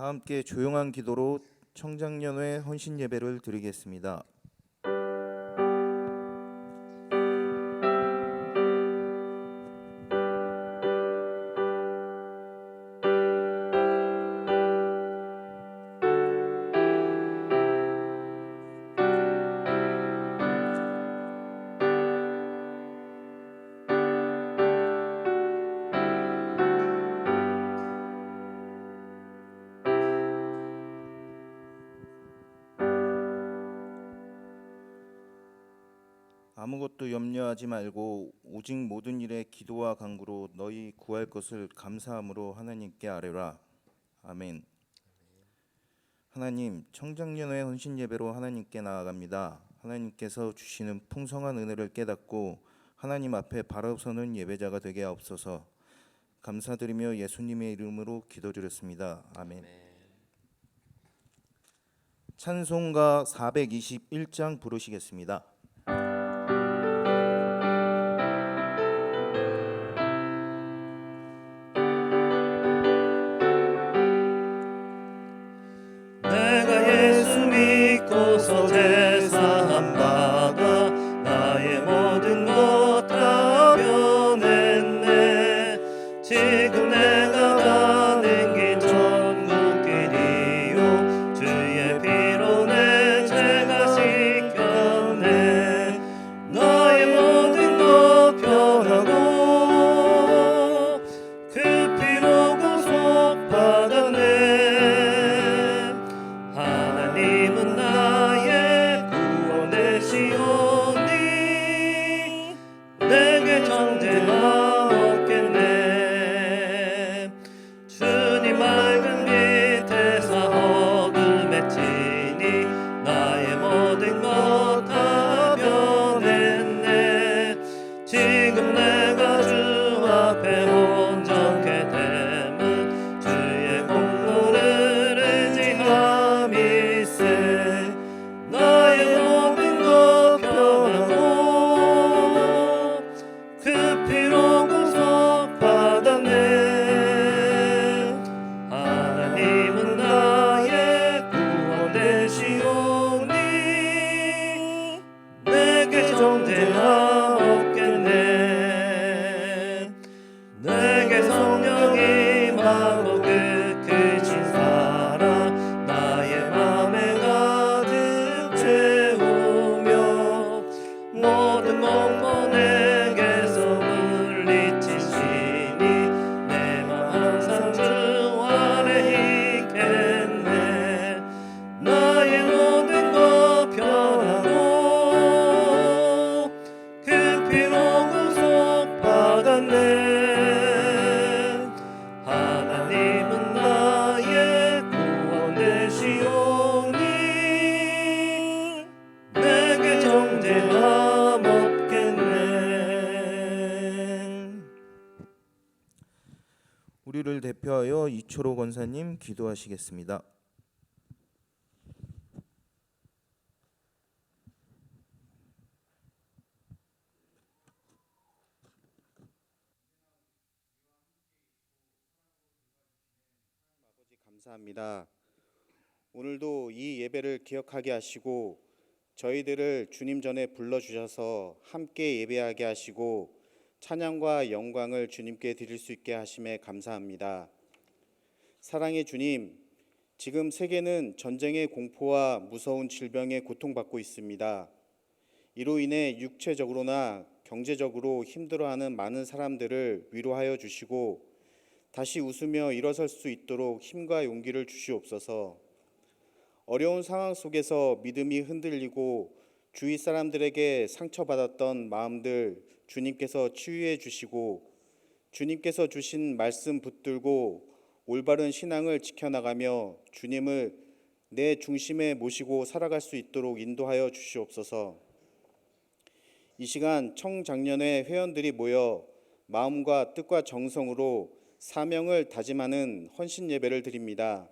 다 함께 조용한 기도로 청장년회 헌신 예배를 드리겠습니다. 아무것도 염려하지 말고 오직 모든 일에 기도와 간구로 너희 구할 것을 감사함으로 하나님께 아뢰라. 아멘. 하나님, 청장년회 헌신 예배로 하나님께 나아갑니다. 하나님께서 주시는 풍성한 은혜를 깨닫고 하나님 앞에 바라서는 예배자가 되게 하옵소서. 감사드리며 예수님의 이름으로 기도드렸습니다. 아멘. 찬송가 421장 부르시겠습니다. 믿고서 제사한 바가 나의 모든 것 다 변했네. 지금 내가 가는 길 천국길이요 주의 피로 내 죄가 씻겼네. 나의 모든 것 변하고 그 피로 구속받았네. 하나님은 나의 구원 되시오니 내게 정죄가 없겠네. 주님 맑은 빛에서 어둠에 지니 나의 모든 것 다 변했네. 지금 내가 주 앞에 온전케 됨은 주의 공로를 의지함일세. 나의 모든 것 변하고 그 피로 구속받았네. 하나님은 나의 구원 되시오니 내게 정죄함 없겠네. 내게 성령 임하고 끝끝이 살아 나의 맘에 가득 채우며 모든 공포 내게서 물리치시니 내 맘 항상 주 안에 있겠네. 나의 모든 것 변하고 그 피로 구속받았네. 하나님은 나의 구원 되시오니 내게 정죄함 없겠네. 우리를 대표하여 이초로 권사님 기도하시겠습니다. 감사합니다. 오늘도 이 예배를 기억하게 하시고 저희들을 주님 전에 불러주셔서 함께 예배하게 하시고 찬양과 영광을 주님께 드릴 수 있게 하심에 감사합니다. 사랑의 주님, 지금 세계는 전쟁의 공포와 무서운 질병에 고통받고 있습니다. 이로 인해 육체적으로나 경제적으로 힘들어하는 많은 사람들을 위로하여 주시고 다시 웃으며 일어설 수 있도록 힘과 용기를 주시옵소서. 어려운 상황 속에서 믿음이 흔들리고 주위 사람들에게 상처받았던 마음들 주님께서 치유해 주시고 주님께서 주신 말씀 붙들고 올바른 신앙을 지켜나가며 주님을 내 중심에 모시고 살아갈 수 있도록 인도하여 주시옵소서. 이 시간 청장년회 회원들이 모여 마음과 뜻과 정성으로 사명을 다짐하는 헌신 예배를 드립니다.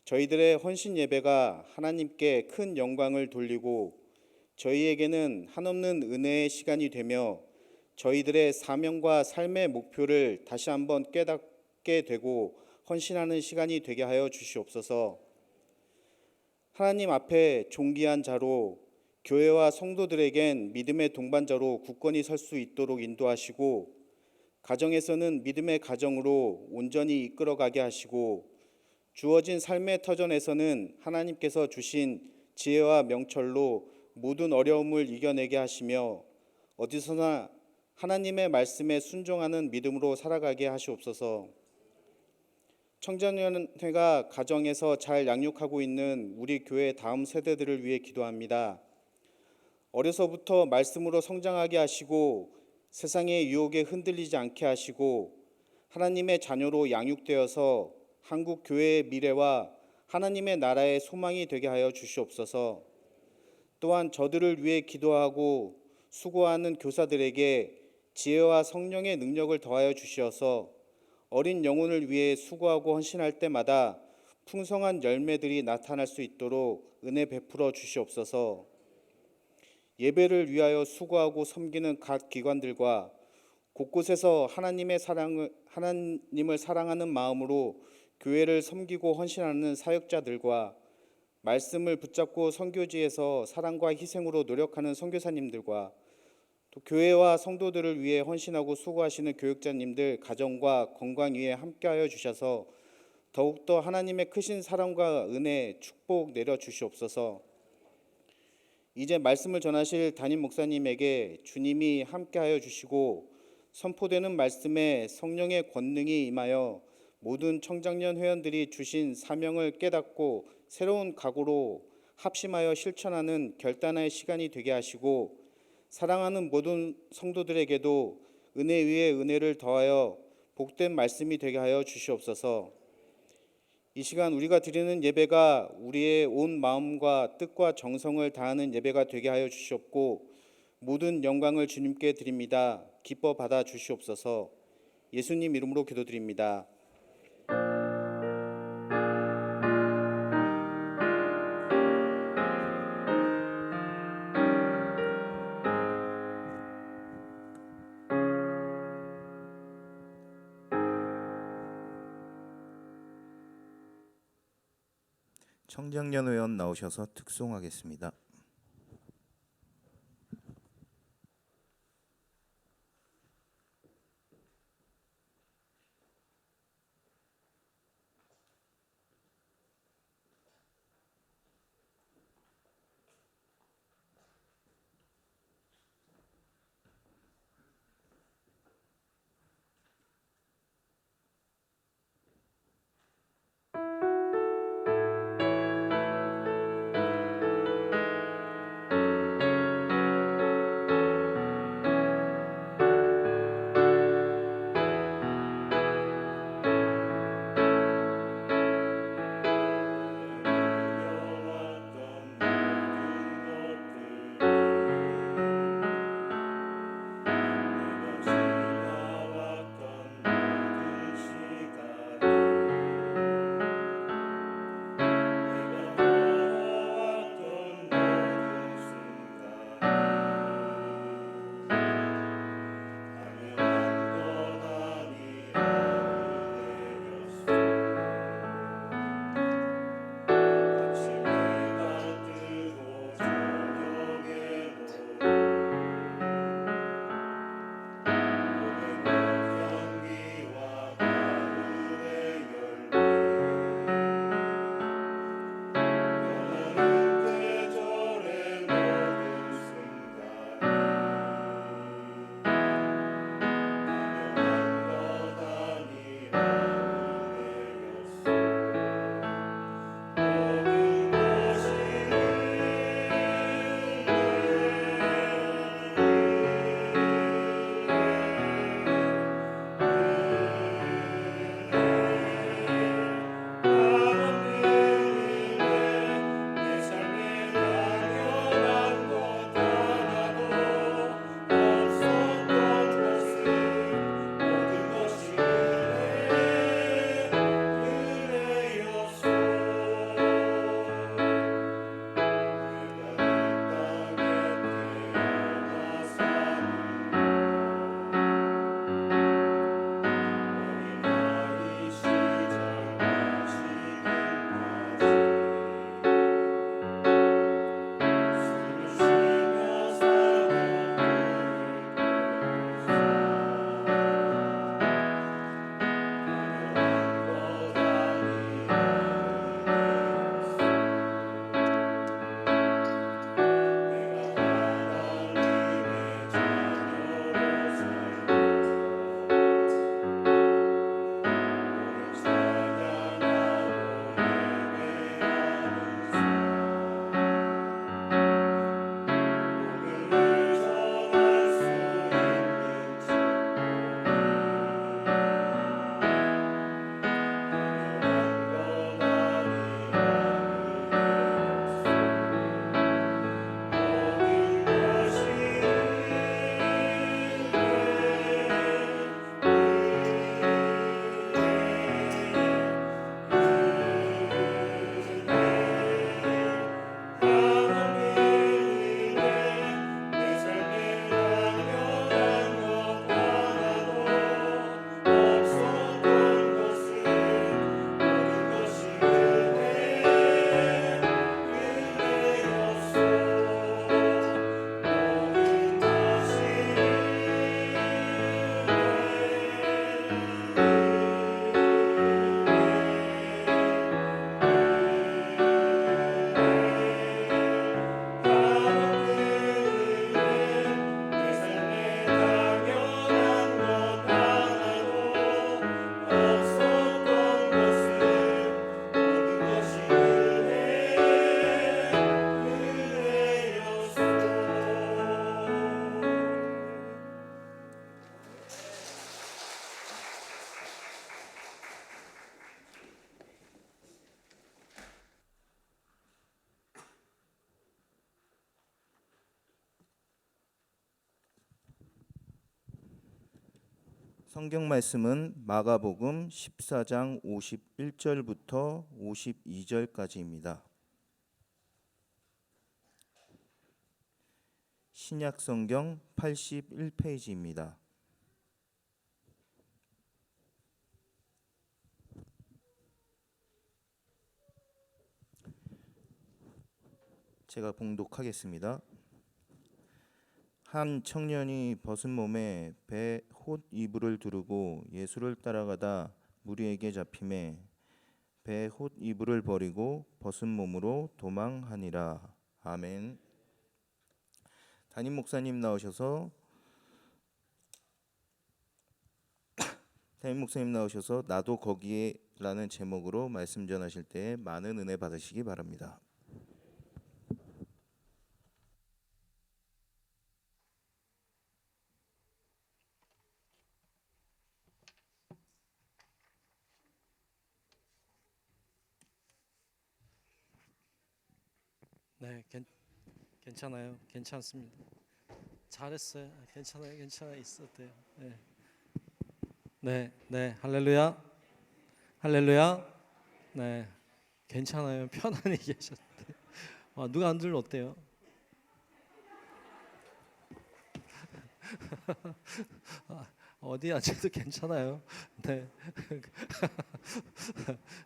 저희들의 헌신 예배가 하나님께 큰 영광을 돌리고 저희에게는 한없는 은혜의 시간이 되며 저희들의 사명과 삶의 목표를 다시 한번 깨닫게 되고 헌신하는 시간이 되게 하여 주시옵소서. 하나님 앞에 존귀한 자로 교회와 성도들에겐 믿음의 동반자로 굳건히 설 수 있도록 인도하시고, 가정에서는 믿음의 가정으로 온전히 이끌어가게 하시고, 주어진 삶의 터전에서는 하나님께서 주신 지혜와 명철로 모든 어려움을 이겨내게 하시며, 어디서나 하나님의 말씀에 순종하는 믿음으로 살아가게 하시옵소서. 청년회가 가정에서 잘 양육하고 있는 우리 교회 다음 세대들을 위해 기도합니다. 어려서부터 말씀으로 성장하게 하시고 세상의 유혹에 흔들리지 않게 하시고 하나님의 자녀로 양육되어서 한국 교회의 미래와 하나님의 나라의 소망이 되게 하여 주시옵소서. 또한 저들을 위해 기도하고 수고하는 교사들에게 지혜와 성령의 능력을 더하여 주시어서 어린 영혼을 위해 수고하고 헌신할 때마다 풍성한 열매들이 나타날 수 있도록 은혜 베풀어 주시옵소서. 예배를 위하여 수고하고 섬기는 각 기관들과 곳곳에서 하나님을 사랑하는 마음으로 교회를 섬기고 헌신하는 사역자들과 말씀을 붙잡고 선교지에서 사랑과 희생으로 노력하는 선교사님들과 또 교회와 성도들을 위해 헌신하고 수고하시는 교육자님들 가정과 건강 위에 함께하여 주셔서 더욱더 하나님의 크신 사랑과 은혜, 축복 내려 주시옵소서. 이제 말씀을 전하실 담임 목사님에게 주님이 함께하여 주시고 선포되는 말씀에 성령의 권능이 임하여 모든 청장년 회원들이 주신 사명을 깨닫고 새로운 각오로 합심하여 실천하는 결단의 시간이 되게 하시고, 사랑하는 모든 성도들에게도 은혜 위에 은혜를 더하여 복된 말씀이 되게 하여 주시옵소서. 이 시간 우리가 드리는 예배가 우리의 온 마음과 뜻과 정성을 다하는 예배가 되게 하여 주시옵고, 모든 영광을 주님께 드립니다. 기뻐 받아 주시옵소서. 예수님 이름으로 기도드립니다. 청장년 의원 나오셔서 특송하겠습니다. 성경 말씀은 마가복음 14장 51절부터 52절까지입니다. 신약 성경 81페이지입니다. 제가 봉독하겠습니다. 한 청년이 벗은 몸에 배 홑 이불을 두르고 예수를 따라가다 무리에게 잡히매 배 홑 이불을 버리고 벗은 몸으로 도망하니라. 아멘. 담임 목사님 나오셔서 나도 거기에라는 제목으로 말씀 전하실 때 많은 은혜 받으시기 바랍니다. 네, 괜찮아요. 괜찮습니다. 잘했어요. 괜찮아요. 있었대요. 네. 네, 할렐루야. 네, 괜찮아요. 편안히 계셨대. 누가 안 들려 어때요? 어디 앉아도 괜찮아요. 네,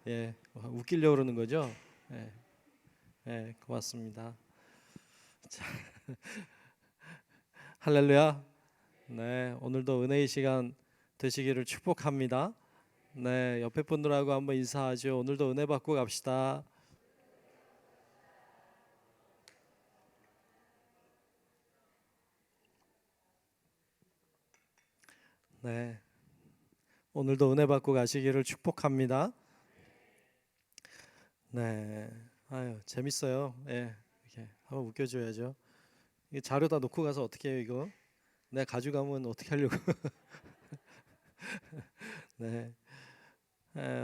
예, 웃기려고 그러는 거죠? 네. 네, 고맙습니다. 자, 할렐루야. 네, 오늘도 은혜의 시간 되시기를 축복합니다. 네, 옆에 분들하고 한번 인사하죠. 오늘도 은혜 받고 갑시다. 네, 오늘도 은혜 받고 가시기를 축복합니다. 네, 아유 재밌어요. 예, 이렇게 한번 웃겨줘야죠. 이 자료 다 놓고 가서 어떻게 해요 이거? 내가 가져가면 어떻게 하려고? 네,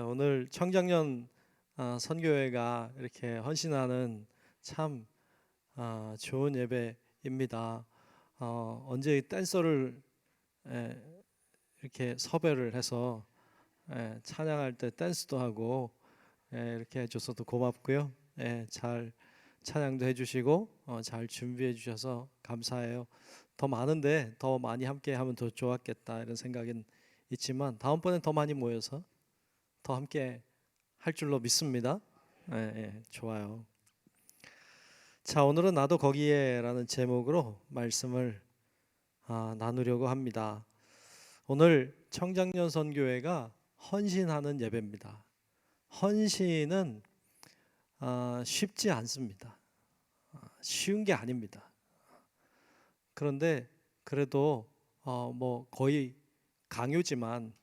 오늘 청장년 선교회가 이렇게 헌신하는 참 좋은 예배입니다. 언제 댄서를 이렇게 섭외를 해서 찬양할 때 댄스도 하고 이렇게 해줘서도 고맙고요. 잘 찬양도 해주시고 잘 준비해 주셔서 감사해요. 더 많은데 더 많이 함께 하면 더 좋았겠다 이런 생각은 있지만 다음번엔 더 많이 모여서 더 함께 할 줄로 믿습니다. 좋아요. 자, 오늘은 나도 거기에라는 제목으로 말씀을 나누려고 합니다. 오늘 청장년 선교회가 헌신하는 예배입니다. 헌신은 쉽지 않습니다. 쉬운 게 아닙니다. 그런데 그래도 뭐 거의 강요지만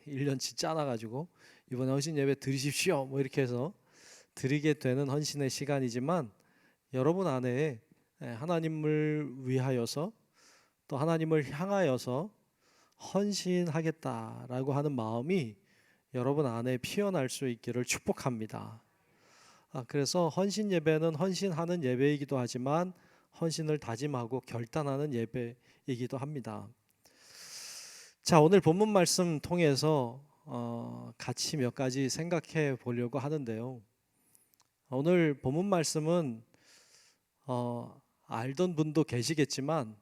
1년치 짜놔가지고 이번에 헌신 예배 드리십시오 뭐 이렇게 해서 드리게 되는 헌신의 시간이지만 여러분 안에 하나님을 위하여서 또 하나님을 향하여서 헌신하겠다라고 하는 마음이 여러분 안에 피어날 수 있기를 축복합니다. 그래서 헌신 예배는 헌신하는 예배이기도 하지만 헌신을 다짐하고 결단하는 예배이기도 합니다. 자, 오늘 본문 말씀 통해서 같이 몇 가지 생각해 보려고 하는데요. 오늘 본문 말씀은 알던 분도 계시겠지만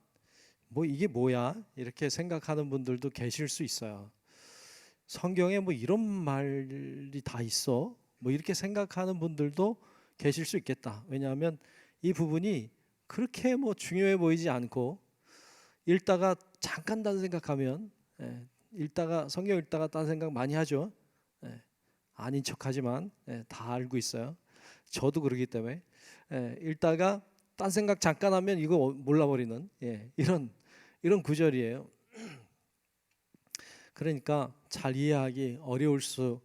뭐 이게 뭐야? 이렇게 생각하는 분들도 계실 수 있어요. 성경에 뭐 이런 말이 다 있어? 뭐 이렇게 생각하는 분들도 계실 수 있겠다. 왜냐하면 이 부분이 그렇게 뭐 중요해 보이지 않고 읽다가 잠깐 딴 생각하면 읽다가 성경 읽다가 딴 생각 많이 하죠. 아닌 척하지만 다 알고 있어요. 저도 그러기 때문에 읽다가 딴 생각 잠깐 하면 이거 몰라버리는 이런 구절이에요. 그러니까 잘 이해하기 어려울 수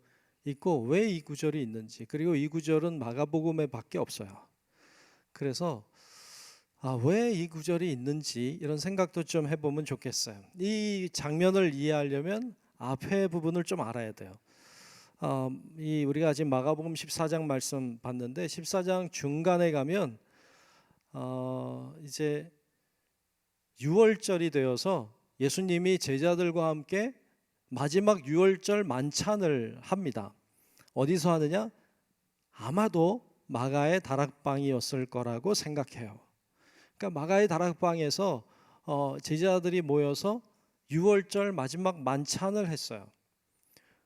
있고 왜 이 구절이 있는지, 그리고 이 구절은 마가복음에 밖에 없어요. 그래서 왜 이 구절이 있는지 이런 생각도 좀 해보면 좋겠어요. 이 장면을 이해하려면 앞에 부분을 좀 알아야 돼요. 우리가 지금 마가복음 14장 말씀 봤는데 14장 중간에 가면 이제 6월절이 되어서 예수님이 제자들과 함께 마지막 유월절 만찬을 합니다. 어디서 하느냐? 아마도 마가의 다락방이었을 거라고 생각해요. 그러니까 마가의 다락방에서 제자들이 모여서 유월절 마지막 만찬을 했어요.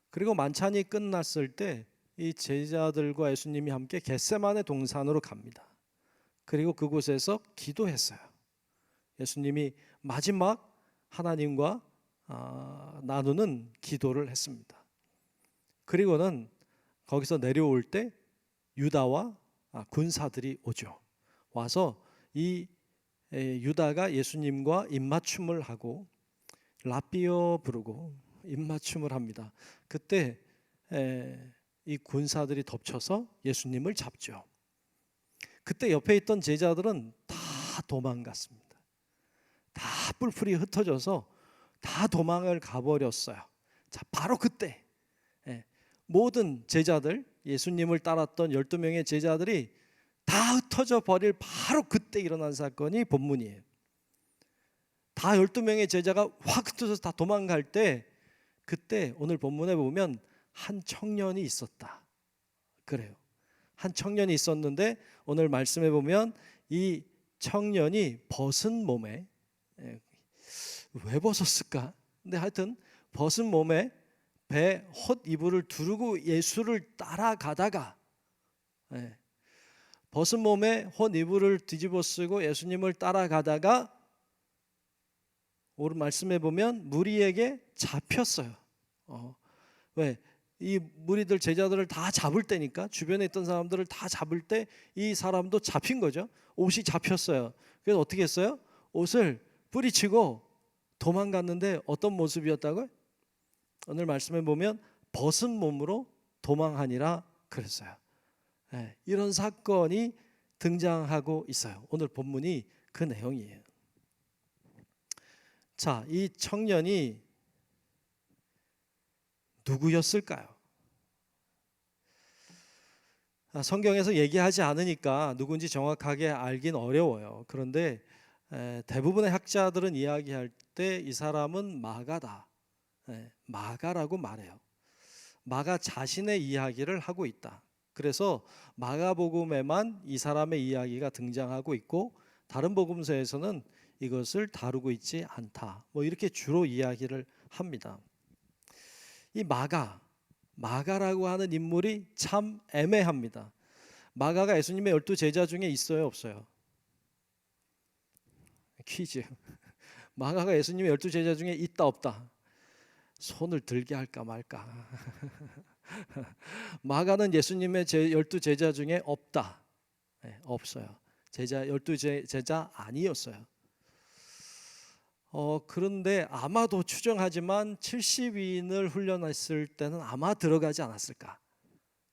그리고 만찬이 끝났을 때 이 제자들과 예수님이 함께 겟세마네 동산으로 갑니다. 그리고 그곳에서 기도했어요. 예수님이 마지막 하나님과 나누는 기도를 했습니다. 그리고는 거기서 내려올 때 유다와 군사들이 오죠. 와서 이 유다가 예수님과 입맞춤을 하고 라삐어 부르고 입맞춤을 합니다. 그때 이 군사들이 덮쳐서 예수님을 잡죠. 그때 옆에 있던 제자들은 다 도망갔습니다. 다 뿔뿔이 흩어져서 다 도망을 가버렸어요. 자, 바로 그때 모든 제자들, 예수님을 따랐던 12명의 제자들이 다 흩어져 버릴 바로 그때 일어난 사건이 본문이에요. 다 12명의 제자가 확 흩어져서 다 도망갈 때 그때 오늘 본문에 보면 한 청년이 있었다. 그래요. 한 청년이 있었는데 오늘 말씀에 보면 이 청년이 벗은 몸에, 왜 벗었을까? 근데 하여튼 벗은 몸에 배 헛 이불을 두르고 예수를 따라가다가 벗은 몸에 헛 이불을 뒤집어 쓰고 예수님을 따라가다가 오늘 말씀에 보면 무리에게 잡혔어요. 왜? 이 무리들 제자들을 다 잡을 때니까, 주변에 있던 사람들을 다 잡을 때 이 사람도 잡힌 거죠. 옷이 잡혔어요. 그래서 어떻게 했어요? 옷을 뿌리치고 도망갔는데 어떤 모습이었다고요? 오늘 말씀에 보면 벗은 몸으로 도망하니라 그랬어요. 이런 사건이 등장하고 있어요. 오늘 본문이 그 내용이에요. 자, 이 청년이 누구였을까요? 성경에서 얘기하지 않으니까 누군지 정확하게 알긴 어려워요. 그런데 대부분의 학자들은 이야기할 때 이 사람은 마가다, 마가라고 말해요. 마가 자신의 이야기를 하고 있다. 그래서 마가복음에만 이 사람의 이야기가 등장하고 있고 다른 복음서에서는 이것을 다루고 있지 않다. 뭐 이렇게 주로 이야기를 합니다. 이 마가라고 하는 인물이 참 애매합니다. 마가가 예수님의 12제자 중에 있어요, 없어요? 퀴즈. 마가가 예수님의 12제자 중에 있다, 없다? 손을 들게 할까 말까. 마가는 예수님의 12제자 중에 없다. 없어요. 12제자 아니었어요. 그런데 아마도 추정하지만 70인을 훈련했을 때는 아마 들어가지 않았을까,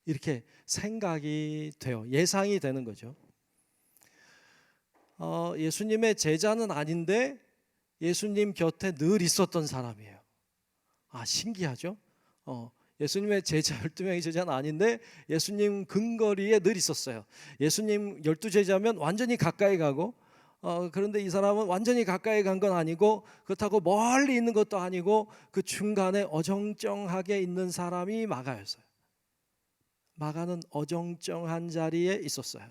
이렇게 생각이 돼요. 예상이 되는 거죠. 예수님의 제자는 아닌데 예수님 곁에 늘 있었던 사람이에요. 신기하죠? 예수님의 제자 12명의 제자는 아닌데 예수님 근거리에 늘 있었어요. 예수님 12제자면 완전히 가까이 가고, 그런데 이 사람은 완전히 가까이 간 건 아니고 그렇다고 멀리 있는 것도 아니고 그 중간에 어정쩡하게 있는 사람이 마가였어요. 마가는 어정쩡한 자리에 있었어요.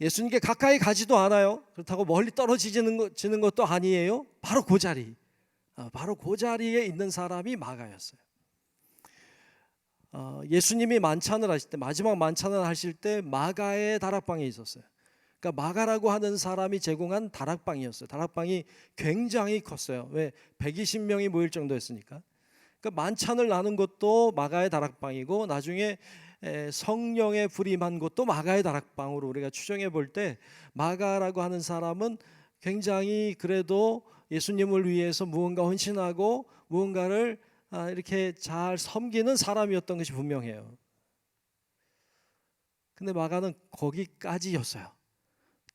예수님께 가까이 가지도 않아요. 그렇다고 멀리 떨어지는 것도 아니에요. 바로 그 자리, 바로 그 자리에 있는 사람이 마가였어요. 예수님이 만찬을 하실 때, 마지막 만찬을 하실 때 마가의 다락방에 있었어요. 그러니까 마가라고 하는 사람이 제공한 다락방이었어요. 다락방이 굉장히 컸어요. 왜? 120명이 모일 정도였으니까. 그러니까 만찬을 나눈 것도 마가의 다락방이고 나중에 성령의 불임한 것도 마가의 다락방으로 우리가 추정해 볼 때 마가라고 하는 사람은 굉장히 그래도 예수님을 위해서 무언가 헌신하고 무언가를 이렇게 잘 섬기는 사람이었던 것이 분명해요. 근데 마가는 거기까지였어요.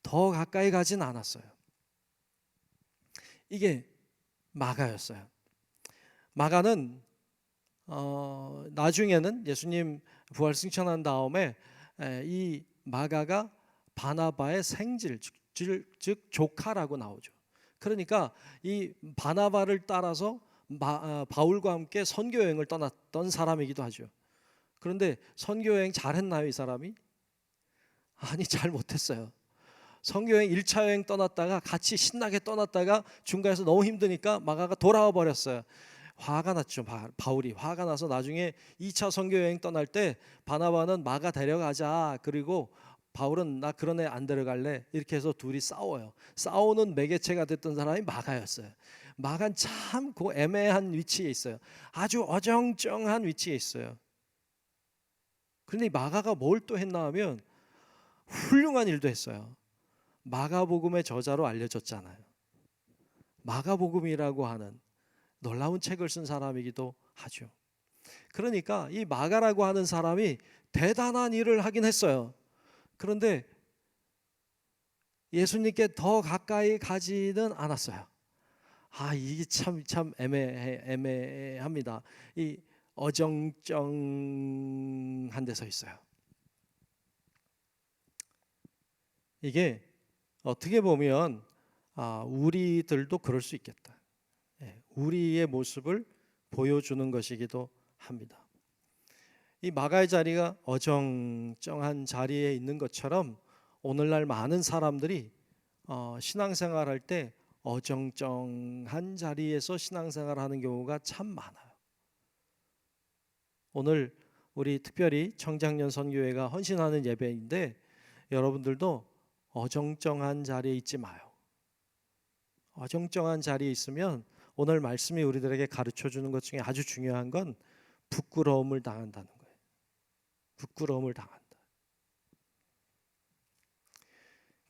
더 가까이 가진 않았어요. 이게 마가였어요. 마가는 나중에는 예수님 부활 승천한 다음에 이 마가가 바나바의 생질, 즉 조카라고 나오죠. 그러니까 이 바나바를 따라서 바울과 함께 선교 여행을 떠났던 사람이기도 하죠. 그런데 선교 여행 잘했나요, 이 사람이? 아니, 잘 못했어요. 선교 여행 1차 여행 떠났다가 같이 신나게 떠났다가 중간에서 너무 힘드니까 마가가 돌아와 버렸어요. 화가 났죠. 바울이 화가 나서 나중에 2차 선교 여행 떠날 때 바나바는 마가 데려가자, 그리고 바울은 나 그런 애 안 데려갈래, 이렇게 해서 둘이 싸워요. 싸우는 매개체가 됐던 사람이 마가였어요. 마가는 참 그 애매한 위치에 있어요. 아주 어정쩡한 위치에 있어요. 그런데 마가가 뭘 또 했나 하면 훌륭한 일도 했어요. 마가복음의 저자로 알려졌잖아요. 마가복음이라고 하는 놀라운 책을 쓴 사람이기도 하죠. 그러니까 이 마가라고 하는 사람이 대단한 일을 하긴 했어요. 그런데 예수님께 더 가까이 가지는 않았어요. 이게 참 애매합니다. 이 어정쩡한 데 서 있어요. 이게 어떻게 보면 우리들도 그럴 수 있겠다. 우리의 모습을 보여주는 것이기도 합니다. 이 마가의 자리가 어정쩡한 자리에 있는 것처럼 오늘날 많은 사람들이 신앙생활할 때 어정쩡한 자리에서 신앙생활하는 경우가 참 많아요. 오늘 우리 특별히 청장년 선교회가 헌신하는 예배인데 여러분들도 어정쩡한 자리에 있지 마요. 어정쩡한 자리에 있으면 오늘 말씀이 우리들에게 가르쳐주는 것 중에 아주 중요한 건 부끄러움을 당한다는 거예요. 부끄러움을 당한다.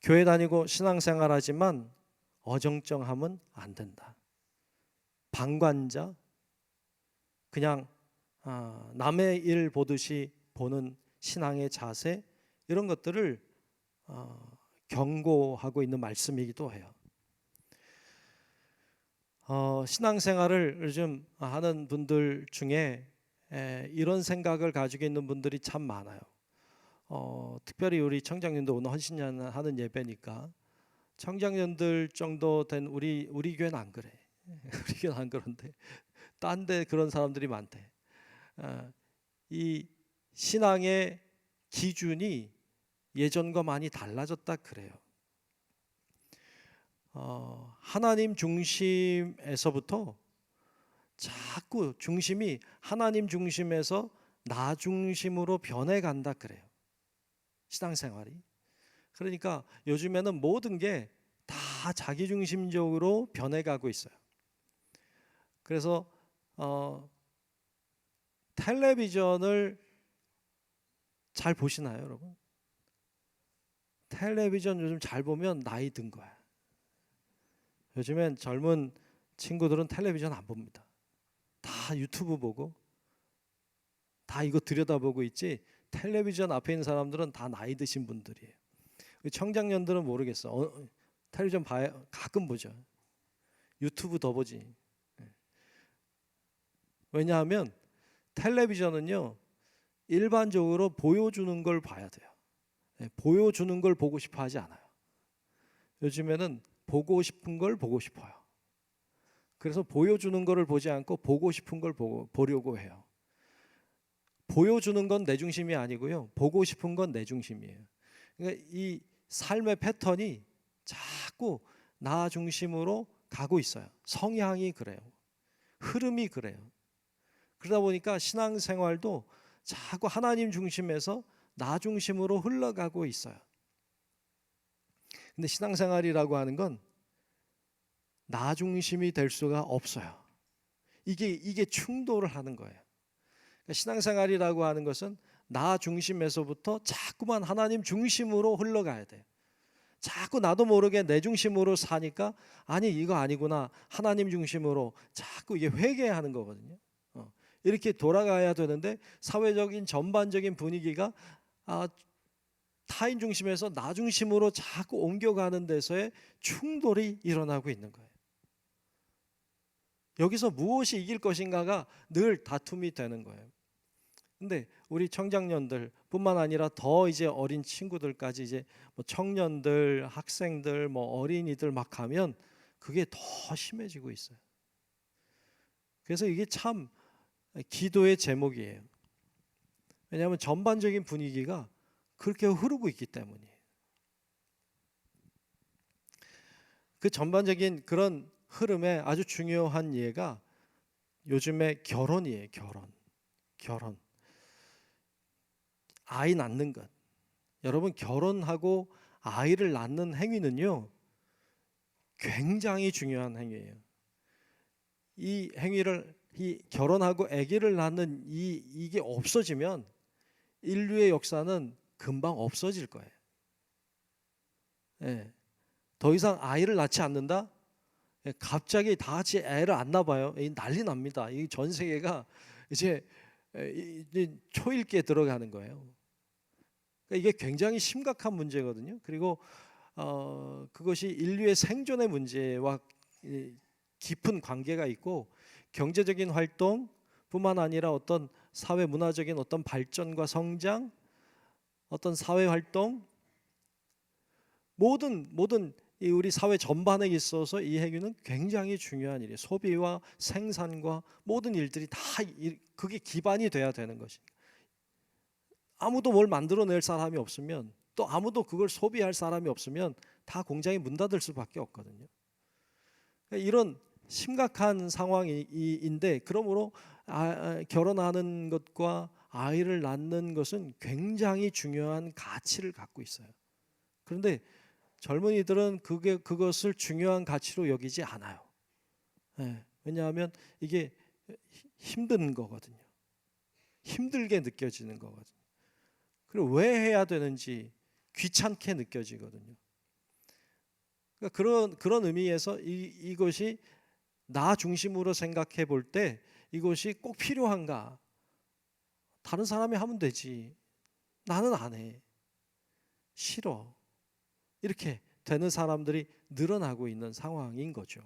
교회 다니고 신앙생활하지만 어정쩡하면 안 된다. 방관자, 그냥 남의 일 보듯이 보는 신앙의 자세, 이런 것들을 경고하고 있는 말씀이기도 해요. 신앙생활을 요즘 하는 분들 중에 이런 생각을 가지고 있는 분들이 참 많아요. 특별히 우리 청장년도 오늘 헌신년 하는 예배니까 청장년들 정도 된 우리 교회는 안 그래. 우리 교회는 안 그런데 딴 데 그런 사람들이 많대. 이 신앙의 기준이 예전과 많이 달라졌다 그래요. 하나님 중심에서부터 자꾸 중심이 하나님 중심에서 나 중심으로 변해간다 그래요. 신앙생활이. 그러니까 요즘에는 모든 게 다 자기 중심적으로 변해가고 있어요. 그래서 텔레비전을 잘 보시나요, 여러분? 텔레비전 요즘 잘 보면 나이 든 거야. 요즘엔 젊은 친구들은 텔레비전 안 봅니다. 다 유튜브 보고 다 이거 들여다보고 있지, 텔레비전 앞에 있는 사람들은 다 나이 드신 분들이에요. 청장년들은 모르겠어. 텔레비전 봐요? 가끔 보죠. 유튜브 더 보지. 왜냐하면 텔레비전은요, 일반적으로 보여주는 걸 봐야 돼요. 보여주는 걸 보고 싶어 하지 않아요. 요즘에는 보고 싶은 걸 보고 싶어요. 그래서 보여주는 거를 보지 않고 보고 싶은 걸 보려고 해요. 보여주는 건 내 중심이 아니고요, 보고 싶은 건 내 중심이에요. 그러니까 이 삶의 패턴이 자꾸 나 중심으로 가고 있어요. 성향이 그래요. 흐름이 그래요. 그러다 보니까 신앙생활도 자꾸 하나님 중심에서 나 중심으로 흘러가고 있어요. 근데 신앙생활이라고 하는 건 나 중심이 될 수가 없어요. 이게 충돌을 하는 거예요. 그러니까 신앙생활이라고 하는 것은 나 중심에서부터 자꾸만 하나님 중심으로 흘러가야 돼요. 자꾸 나도 모르게 내 중심으로 사니까 아니 이거 아니구나, 하나님 중심으로 자꾸 이게 회개하는 거거든요. 이렇게 돌아가야 되는데 사회적인 전반적인 분위기가 타인 중심에서 나 중심으로 자꾸 옮겨가는 데서의 충돌이 일어나고 있는 거예요. 여기서 무엇이 이길 것인가가 늘 다툼이 되는 거예요. 근데 우리 청장년들 뿐만 아니라 더 이제 어린 친구들까지 이제 뭐 청년들, 학생들, 뭐 어린이들 막 가면 그게 더 심해지고 있어요. 그래서 이게 참 기도의 제목이에요. 왜냐하면 전반적인 분위기가 그렇게 흐르고 있기 때문이에요. 그 전반적인 그런 흐름에 아주 중요한 예가 요즘에 결혼이에요. 결혼. 아이 낳는 것. 여러분, 결혼하고 아이를 낳는 행위는요, 굉장히 중요한 행위예요. 이 행위를, 이 결혼하고 아기를 낳는 이게 없어지면 인류의 역사는 금방 없어질 거예요. 예. 더 이상 아이를 낳지 않는다? 예, 갑자기 다 같이 애를 안 낳아요. 난리 납니다. 이 전 세계가 이제 초일기에 들어가는 거예요. 그러니까 이게 굉장히 심각한 문제거든요. 그리고 그것이 인류의 생존의 문제와 깊은 관계가 있고, 경제적인 활동뿐만 아니라 어떤 사회 문화적인 어떤 발전과 성장, 어떤 사회 활동, 모든 이 우리 사회 전반에 있어서 이 행위는 굉장히 중요한 일이에요. 소비와 생산과 모든 일들이 다 그게 기반이 돼야 되는 것이니까. 아무도 뭘 만들어낼 사람이 없으면, 또 아무도 그걸 소비할 사람이 없으면 다 공장이 문 닫을 수밖에 없거든요. 이런 심각한 상황인데, 그러므로 결혼하는 것과 아이를 낳는 것은 굉장히 중요한 가치를 갖고 있어요. 그런데 젊은이들은 그것을 중요한 가치로 여기지 않아요. 네, 왜냐하면 이게 힘든 거거든요. 힘들게 느껴지는 거거든요. 그리고 왜 해야 되는지 귀찮게 느껴지거든요. 그러니까 그런 의미에서 이것이 나 중심으로 생각해 볼 때 이것이 꼭 필요한가? 다른 사람이 하면 되지. 나는 안 해. 싫어. 이렇게 되는 사람들이 늘어나고 있는 상황인 거죠.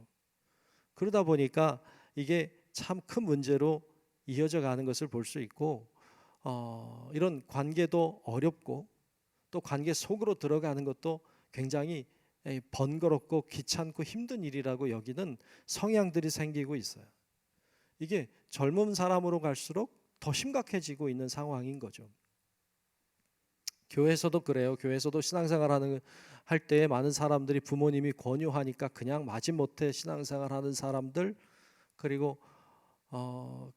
그러다 보니까 이게 참 큰 문제로 이어져 가는 것을 볼 수 있고, 이런 관계도 어렵고, 또 관계 속으로 들어가는 것도 굉장히 번거롭고 귀찮고 힘든 일이라고 여기는 성향들이 생기고 있어요. 이게 젊은 사람으로 갈수록 더 심각해지고 있는 상황인 거죠. 교회에서도 그래요. 교회에서도 신앙생활 할 때 많은 사람들이 부모님이 권유하니까 그냥 마지못해 신앙생활하는 사람들, 그리고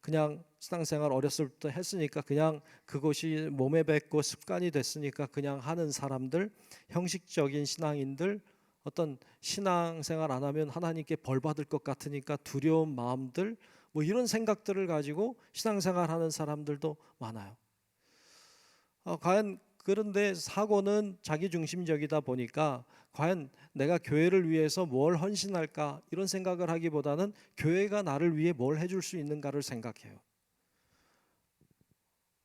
그냥 신앙생활 어렸을 때 했으니까 그냥 그것이 몸에 뱉고 습관이 됐으니까 그냥 하는 사람들, 형식적인 신앙인들, 어떤 신앙생활 안 하면 하나님께 벌 받을 것 같으니까 두려운 마음들, 뭐 이런 생각들을 가지고 신앙생활하는 사람들도 많아요. 과연 그런데 사고는 자기중심적이다 보니까 과연 내가 교회를 위해서 뭘 헌신할까 이런 생각을 하기보다는 교회가 나를 위해 뭘 해줄 수 있는가를 생각해요.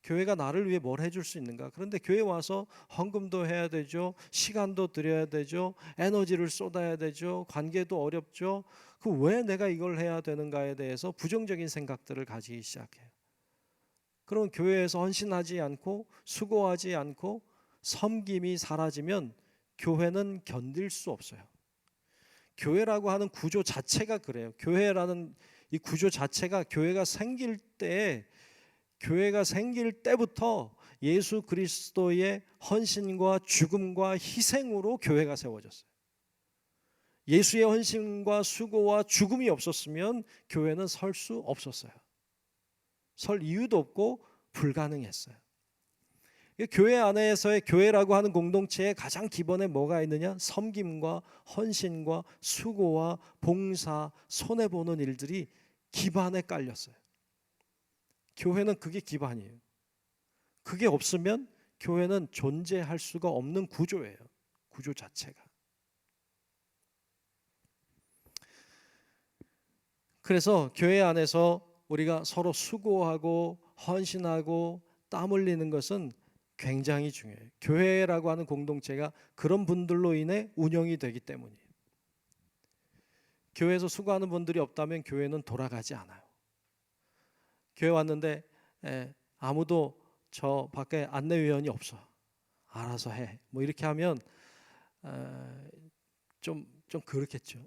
교회가 나를 위해 뭘 해줄 수 있는가. 그런데 교회 와서 헌금도 해야 되죠. 시간도 드려야 되죠. 에너지를 쏟아야 되죠. 관계도 어렵죠. 그 왜 내가 이걸 해야 되는가에 대해서 부정적인 생각들을 가지기 시작해요. 그러면 교회에서 헌신하지 않고 수고하지 않고 섬김이 사라지면 교회는 견딜 수 없어요. 교회라고 하는 구조 자체가 그래요. 교회라는 이 구조 자체가 교회가 생길 때부터 예수 그리스도의 헌신과 죽음과 희생으로 교회가 세워졌어요. 예수의 헌신과 수고와 죽음이 없었으면 교회는 설 수 없었어요. 설 이유도 없고 불가능했어요. 교회 안에서의 교회라고 하는 공동체의 가장 기본에 뭐가 있느냐? 섬김과 헌신과 수고와 봉사, 손해보는 일들이 기반에 깔렸어요. 교회는 그게 기반이에요. 그게 없으면 교회는 존재할 수가 없는 구조예요. 구조 자체가. 그래서 교회 안에서 우리가 서로 수고하고 헌신하고 땀 흘리는 것은 굉장히 중요해요. 교회라고 하는 공동체가 그런 분들로 인해 운영이 되기 때문이에요. 교회에서 수고하는 분들이 없다면 교회는 돌아가지 않아요. 교회 왔는데 아무도 저 밖에 안내위원이 없어. 알아서 해. 뭐 이렇게 하면 좀 그렇겠죠.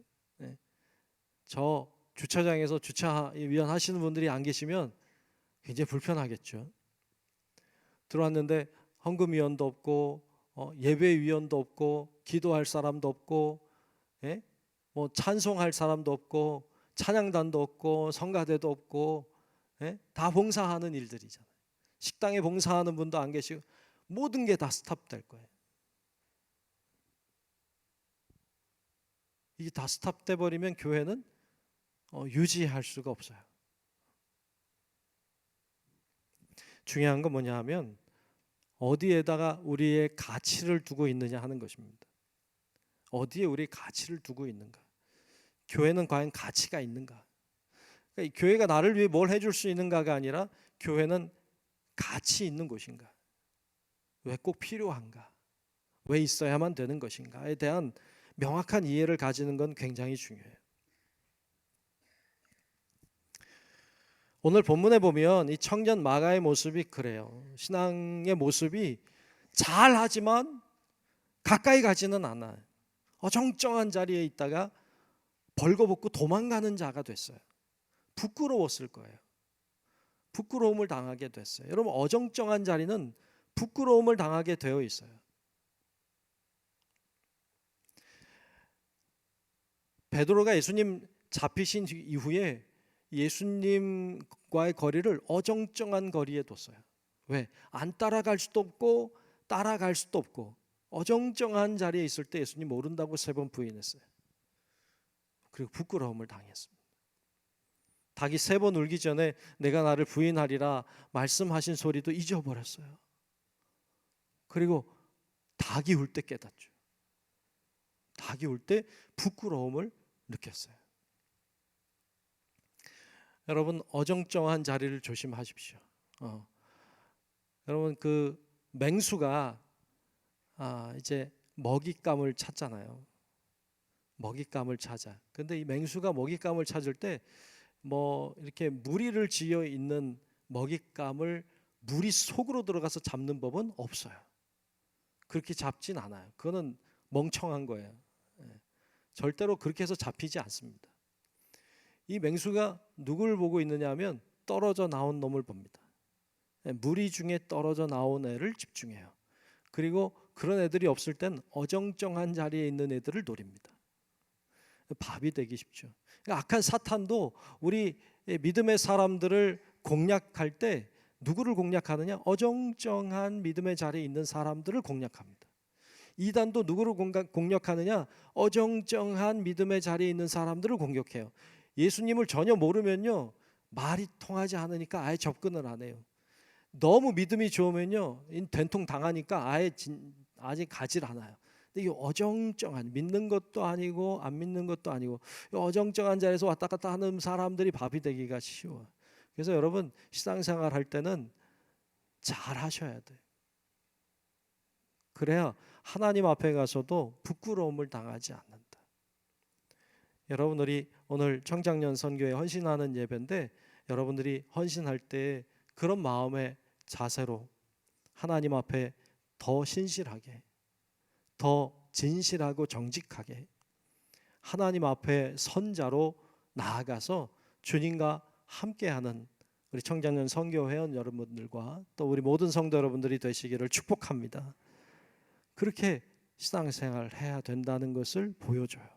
저 주차장에서 주차 위원 하시는 분들이 안 계시면 굉장히 불편하겠죠. 들어왔는데 헌금위원도 없고 예배위원도 없고 기도할 사람도 없고, 예? 뭐 찬송할 사람도 없고 찬양단도 없고 성가대도 없고, 예? 다 봉사하는 일들이잖아요. 식당에 봉사하는 분도 안 계시고 모든 게 다 스탑될 거예요. 이게 다 스탑돼 버리면 교회는 유지할 수가 없어요. 중요한 건 뭐냐 하면 어디에다가 우리의 가치를 두고 있느냐 하는 것입니다. 어디에 우리 가치를 두고 있는가? 교회는 과연 가치가 있는가? 그러니까 교회가 나를 위해 뭘 해줄 수 있는가가 아니라 교회는 가치 있는 곳인가? 왜 꼭 필요한가? 왜 있어야만 되는 것인가에 대한 명확한 이해를 가지는 건 굉장히 중요해요. 오늘 본문에 보면 이 청년 마가의 모습이 그래요. 신앙의 모습이 잘하지만 가까이 가지는 않아요. 어정쩡한 자리에 있다가 벌거벗고 도망가는 자가 됐어요. 부끄러웠을 거예요. 부끄러움을 당하게 됐어요. 여러분, 어정쩡한 자리는 부끄러움을 당하게 되어 있어요. 베드로가 예수님 잡히신 이후에 예수님과의 거리를 어정쩡한 거리에 뒀어요. 왜? 안 따라갈 수도 없고 따라갈 수도 없고 어정쩡한 자리에 있을 때 예수님 모른다고 3번 부인했어요. 그리고 부끄러움을 당했습니다. 닭이 3번 울기 전에 내가 나를 부인하리라 말씀하신 소리도 잊어버렸어요. 그리고 닭이 울 때 깨닫죠. 닭이 울 때 부끄러움을 느꼈어요. 여러분, 어정쩡한 자리를 조심하십시오. 여러분, 그 맹수가 이제 먹잇감을 찾잖아요. 먹잇감을 찾아. 근데 이 맹수가 먹잇감을 찾을 때 뭐 이렇게 무리를 지어 있는 먹잇감을 무리 속으로 들어가서 잡는 법은 없어요. 그렇게 잡진 않아요. 그거는 멍청한 거예요. 절대로 그렇게 해서 잡히지 않습니다. 이 맹수가 누굴 보고 있느냐 하면 떨어져 나온 놈을 봅니다. 무리 중에 떨어져 나온 애를 집중해요. 그리고 그런 애들이 없을 땐 어정쩡한 자리에 있는 애들을 노립니다. 밥이 되기 쉽죠. 악한 사탄도 우리 믿음의 사람들을 공략할 때 누구를 공략하느냐? 어정쩡한 믿음의 자리에 있는 사람들을 공략합니다. 이단도 누구를 공략하느냐? 어정쩡한 믿음의 자리에 있는 사람들을 공격해요. 예수님을 전혀 모르면요, 말이 통하지 않으니까 아예 접근을 안 해요. 너무 믿음이 좋으면요, 된통 당하니까 아직 가질 않아요. 근데 이 어정쩡한, 믿는 것도 아니고 안 믿는 것도 아니고 이 어정쩡한 자리에서 왔다 갔다 하는 사람들이 밥이 되기가 쉬워요. 그래서 여러분, 신앙생활 할 때는 잘 하셔야 돼요. 그래야 하나님 앞에 가서도 부끄러움을 당하지 않는다. 여러분, 우리 오늘 청장년 선교에 헌신하는 예배인데 여러분들이 헌신할 때 그런 마음의 자세로 하나님 앞에 더 신실하게, 더 진실하고 정직하게 하나님 앞에 선자로 나아가서 주님과 함께하는 우리 청장년 선교회원 여러분들과 또 우리 모든 성도 여러분들이 되시기를 축복합니다. 그렇게 신앙생활을 해야 된다는 것을 보여줘요.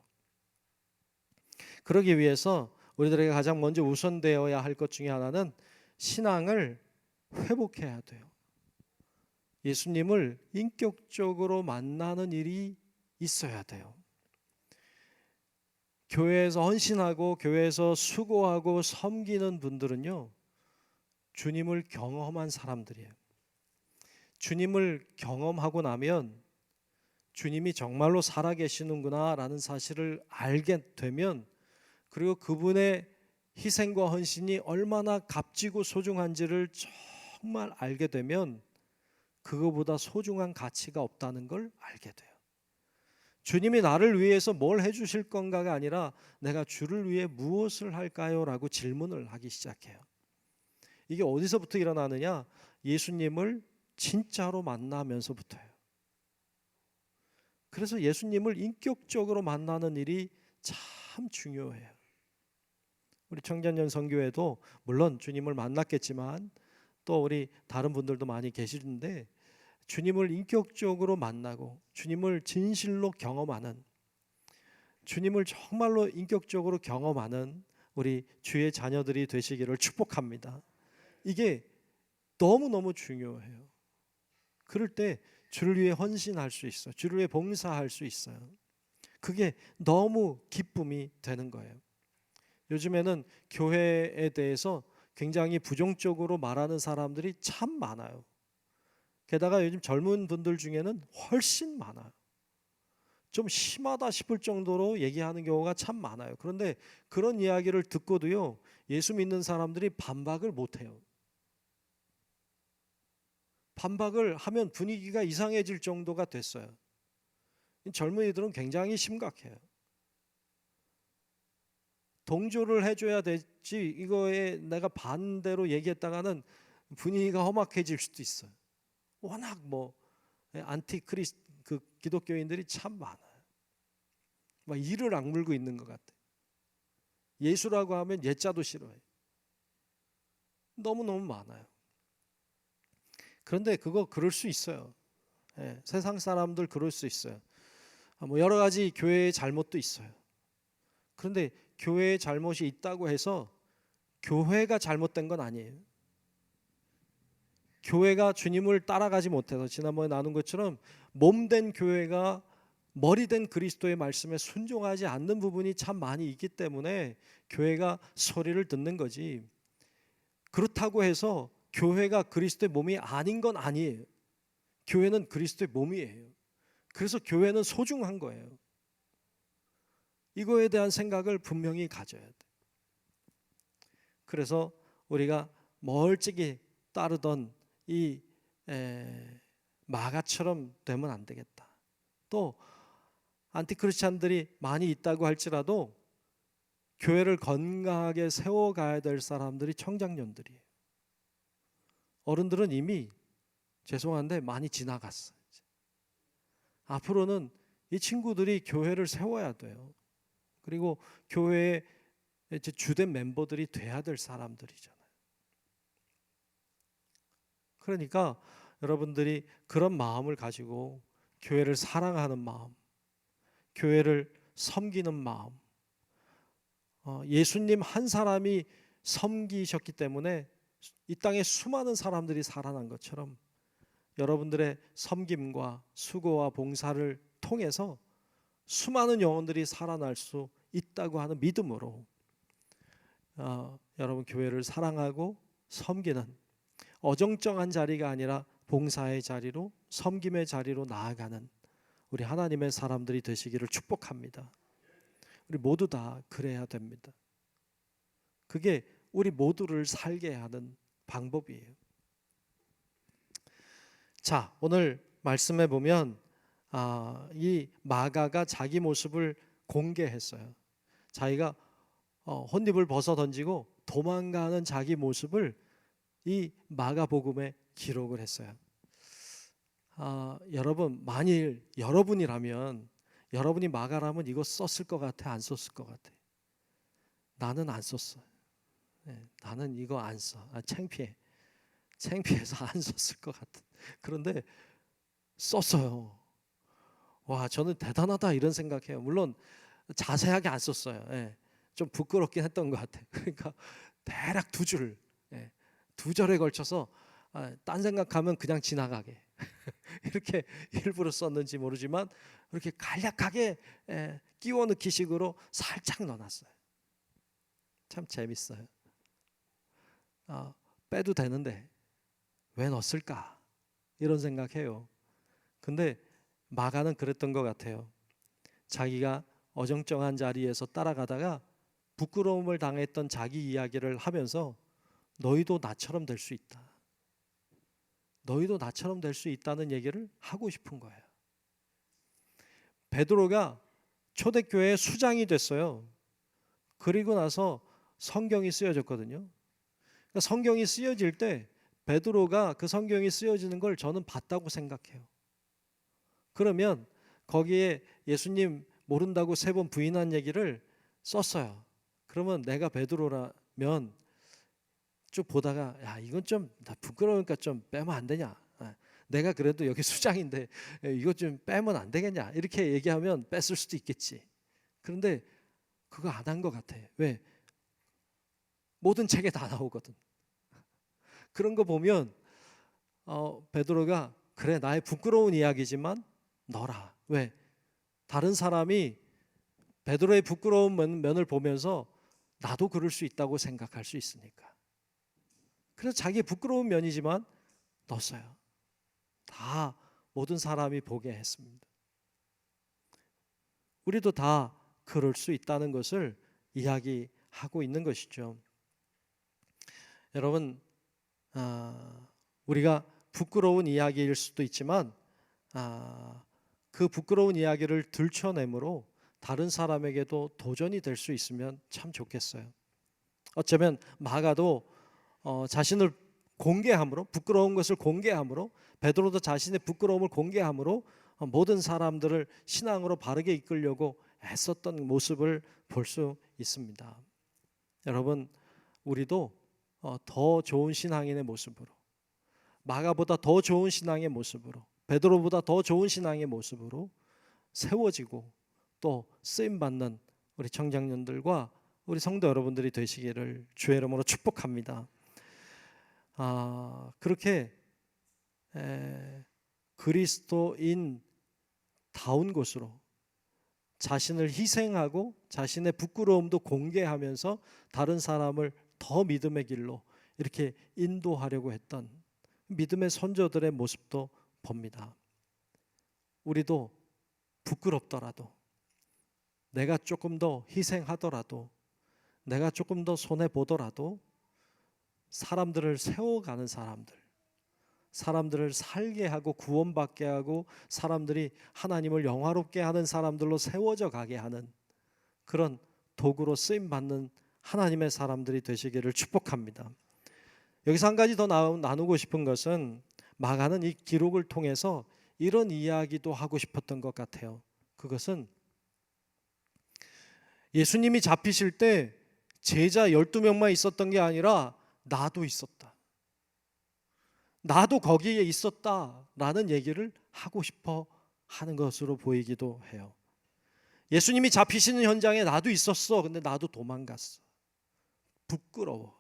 그러기 위해서 우리들에게 가장 먼저 우선되어야 할 것 중에 하나는 신앙을 회복해야 돼요. 예수님을 인격적으로 만나는 일이 있어야 돼요. 교회에서 헌신하고 교회에서 수고하고 섬기는 분들은요, 주님을 경험한 사람들이에요. 주님을 경험하고 나면 주님이 정말로 살아계시는구나 라는 사실을 알게 되면, 그리고 그분의 희생과 헌신이 얼마나 값지고 소중한지를 정말 알게 되면 그거보다 소중한 가치가 없다는 걸 알게 돼요. 주님이 나를 위해서 뭘 해주실 건가가 아니라 내가 주를 위해 무엇을 할까요? 라고 질문을 하기 시작해요. 이게 어디서부터 일어나느냐? 예수님을 진짜로 만나면서부터예요. 그래서 예수님을 인격적으로 만나는 일이 참 중요해요. 우리 청년년 선교회도 물론 주님을 만났겠지만 또 우리 다른 분들도 많이 계시는데 주님을 인격적으로 만나고 주님을 진실로 경험하는, 주님을 정말로 인격적으로 경험하는 우리 주의 자녀들이 되시기를 축복합니다. 이게 너무너무 중요해요. 그럴 때 주를 위해 헌신할 수 있어요. 주를 위해 봉사할 수 있어요. 그게 너무 기쁨이 되는 거예요. 요즘에는 교회에 대해서 굉장히 부정적으로 말하는 사람들이 참 많아요. 게다가 요즘 젊은 분들 중에는 훨씬 많아요. 좀 심하다 싶을 정도로 얘기하는 경우가 참 많아요. 그런데 그런 이야기를 듣고도요, 예수 믿는 사람들이 반박을 못해요. 반박을 하면 분위기가 이상해질 정도가 됐어요. 젊은이들은 굉장히 심각해요. 동조를 해줘야 되지 이거에 내가 반대로 얘기했다가는 분위기가 험악해질 수도 있어요. 워낙 안티크리스 그 기독교인들이 참 많아요. 막 이를 악물고 있는 것 같아요. 예수라고 하면 예자도 싫어해요. 너무너무 많아요. 그런데 그럴 수 있어요. 세상 사람들 그럴 수 있어요. 여러 가지 교회의 잘못도 있어요. 그런데 교회의 잘못이 있다고 해서 교회가 잘못된 건 아니에요. 교회가 주님을 따라가지 못해서 지난번에 나눈 것처럼 몸된 교회가 머리된 그리스도의 말씀에 순종하지 않는 부분이 참 많이 있기 때문에 교회가 소리를 듣는 거지, 그렇다고 해서 교회가 그리스도의 몸이 아닌 건 아니에요. 교회는 그리스도의 몸이에요. 그래서 교회는 소중한 거예요. 이거에 대한 생각을 분명히 가져야 돼. 그래서 우리가 멀찍이 따르던 이 마가처럼 되면 안 되겠다. 또 안티크리스찬들이 많이 있다고 할지라도 교회를 건강하게 세워가야 될 사람들이 청장년들이에요. 어른들은 이미 죄송한데 많이 지나갔어요. 앞으로는 이 친구들이 교회를 세워야 돼요. 그리고 교회의 주된 멤버들이 돼야 될 사람들이잖아요. 그러니까 여러분들이 그런 마음을 가지고 교회를 사랑하는 마음, 교회를 섬기는 마음, 예수님 한 사람이 섬기셨기 때문에 이 땅에 수많은 사람들이 살아난 것처럼 여러분들의 섬김과 수고와 봉사를 통해서 수많은 영혼들이 살아날 수 있다고 하는 믿음으로 여러분 교회를 사랑하고 섬기는 어정쩡한 자리가 아니라 봉사의 자리로, 섬김의 자리로 나아가는 우리 하나님의 사람들이 되시기를 축복합니다. 우리 모두 다 그래야 됩니다. 그게 우리 모두를 살게 하는 방법이에요. 자, 오늘 말씀해 보면 이 마가가 자기 모습을 공개했어요. 자기가 혼입을 벗어 던지고 도망가는 자기 모습을 이 마가복음에 기록을 했어요. 여러분, 만일 여러분이라면, 여러분이 마가라면 이거 썼을 것 같아, 안 썼을 것 같아? 나는 안 썼어요. 나는 이거 안 써. 창피해서 안 썼을 것 같아. 그런데 썼어요. 와, 저는 대단하다 이런 생각해요. 물론 자세하게 안 썼어요. 좀 부끄럽긴 했던 것 같아요. 그러니까 대략 두 절에 걸쳐서 딴 생각하면 그냥 지나가게 이렇게 일부러 썼는지 모르지만 그렇게 간략하게 끼워 넣기 식으로 살짝 넣어놨어요. 참 재밌어요. 빼도 되는데 왜 넣었을까 이런 생각해요. 근데 마가는 그랬던 것 같아요. 자기가 어정쩡한 자리에서 따라가다가 부끄러움을 당했던 자기 이야기를 하면서 너희도 나처럼 될 수 있다. 너희도 나처럼 될 수 있다는 얘기를 하고 싶은 거예요. 베드로가 초대교회의 수장이 됐어요. 그리고 나서 성경이 쓰여졌거든요. 그러니까 성경이 쓰여질 때 베드로가 그 성경이 쓰여지는 걸 저는 봤다고 생각해요. 그러면 거기에 예수님 모른다고 3번 부인한 얘기를 썼어요. 그러면 내가 베드로라면 쭉 보다가 야 이건 좀 나 부끄러우니까 좀 빼면 안 되냐? 내가 그래도 여기 수장인데 이거 좀 빼면 안 되겠냐? 이렇게 얘기하면 뺐을 수도 있겠지. 그런데 그거 안 한 것 같아. 왜? 모든 책에 다 나오거든. 그런 거 보면 베드로가 그래 나의 부끄러운 이야기지만 너라. 왜? 다른 사람이 베드로의 부끄러운 면을 보면서 나도 그럴 수 있다고 생각할 수 있으니까. 그래서 자기의 부끄러운 면이지만 넣었어요. 다 모든 사람이 보게 했습니다. 우리도 다 그럴 수 있다는 것을 이야기하고 있는 것이죠. 여러분, 우리가 부끄러운 이야기일 수도 있지만 그 부끄러운 이야기를 들춰내므로 다른 사람에게도 도전이 될 수 있으면 참 좋겠어요. 어쩌면 마가도 자신을 공개함으로, 부끄러운 것을 공개함으로, 베드로도 자신의 부끄러움을 공개함으로 모든 사람들을 신앙으로 바르게 이끌려고 애썼던 모습을 볼 수 있습니다. 여러분, 우리도 더 좋은 신앙인의 모습으로, 마가보다 더 좋은 신앙의 모습으로, 베드로보다 더 좋은 신앙의 모습으로 세워지고 또 쓰임받는 우리 청장년들과 우리 성도 여러분들이 되시기를 주의 이름으로 축복합니다. 그렇게 그리스도인 다운 곳으로 자신을 희생하고 자신의 부끄러움도 공개하면서 다른 사람을 더 믿음의 길로 이렇게 인도하려고 했던 믿음의 선조들의 모습도 봅니다. 우리도 부끄럽더라도, 내가 조금 더 희생하더라도, 내가 조금 더 손해보더라도 사람들을 세워가는 사람들을 살게 하고 구원받게 하고 사람들이 하나님을 영화롭게 하는 사람들로 세워져 가게 하는 그런 도구로 쓰임받는 하나님의 사람들이 되시기를 축복합니다. 여기서 한 가지 더 나누고 싶은 것은 마가는 이 기록을 통해서 이런 이야기도 하고 싶었던 것 같아요. 그것은 예수님이 잡히실 때 제자 12명만 있었던 게 아니라 나도 있었다. 나도 거기에 있었다라는 얘기를 하고 싶어 하는 것으로 보이기도 해요. 예수님이 잡히시는 현장에 나도 있었어. 근데 나도 도망갔어. 부끄러워.